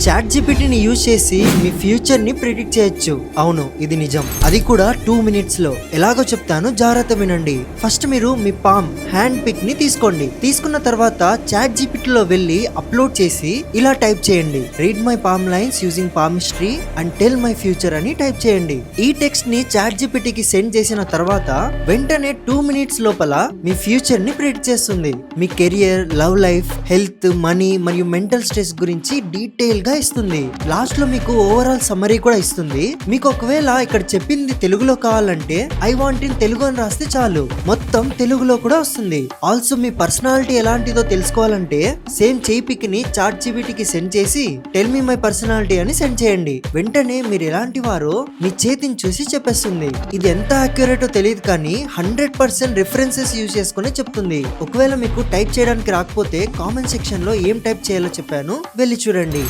Chat జీపీటీని use చేసి మీ future ని predict చేయొచ్చు. అవును, ఇది నిజం. అది కూడా 2 minutes లో. ఎలాగో చెప్తాను, జాగ్రత్త వినండి. ఫస్ట్ మీరు మీ పామ్ హ్యాండ్ పిక్ ని తీసుకోండి. తీసుకున్న తర్వాత చాట్ జీపీటీలో వెళ్ళి అప్లోడ్ చేసి ఇలా టైప్ చేయండి: read my palm lines using palm history and tell my future అని టైప్ చేయండి. ఈ టెక్స్ట్ ని చాట్ జీపీటీకి సెండ్ చేసిన తర్వాత వెంటనే 2 minutes లోపల మీ ఫ్యూచర్ ని ప్రిడిక్ట్ చేస్తుంది. మీ career, love life, health, money మరియు మెంటల్ స్ట్రెస్ గురించి డీటెయిల్ గా ఇస్తుంది. లాస్ట్ లో మీకు ఓవరాల్ సమ్మరీ కూడా ఇస్తుంది. మీకు ఒకవేళ ఇక్కడ చెప్పింది తెలుగులో కావాలంటే ఐ వాంట్ ఇన్ తెలుగు అని రాస్తే చాలు, మొత్తం తెలుగులో కూడా వస్తుంది. ఆల్సో మీ పర్సనాలిటీ ఎలాంటిదో తెలుసుకోవాలంటే సేమ్ చేయి పిక్ ని చాట్ జీపీటీకి సెండ్ చేసి టెల్ మీ మై పర్సనాలిటీ అని సెండ్ చేయండి. వెంటనే మీరు ఎలాంటి వారో మీ చేతిని చూసి చెప్పేస్తుంది. ఇది ఎంత అక్యురేటో తెలియదు కానీ 100% రిఫరెన్సెస్ యూజ్ చేసుకునే చెప్తుంది. ఒకవేళ మీకు టైప్ చేయడానికి రాకపోతే కామెంట్ సెక్షన్ లో ఏం టైప్ చేయాలో చెప్పాను, వెళ్ళి చూడండి.